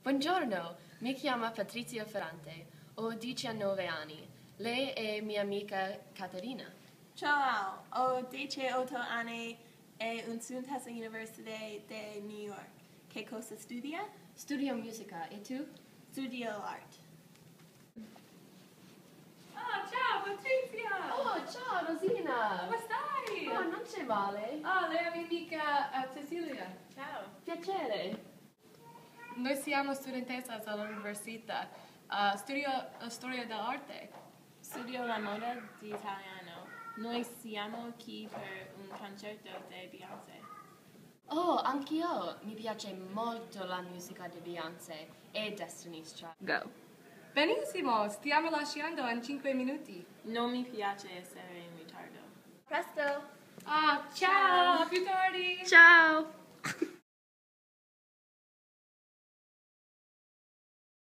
Buongiorno, mi chiamo Patrizia Ferrante, ho 19 anni. Lei è mia amica Caterina. Ciao, ho 18 anni e un studentessa all'Università di New York. Che cosa studia? Studio musica, e tu? Studio art. Oh, ciao Patrizia! Oh, ciao Rosina! Come stai? Oh, non c'è male. Oh, lei è mia amica Cecilia. Ciao. Piacere. Noi siamo studentesse all'università. Studio storia dell'arte. Studio la moda di italiano. Noi siamo qui per un concerto di Beyoncé. Oh, anch'io. Mi piace molto la musica di Beyoncé e Destiny's Child. Go. Benissimo, stiamo lasciando in 5 minuti. Non mi piace essere in ritardo. Presto! Ciao, a più tardi! Ciao!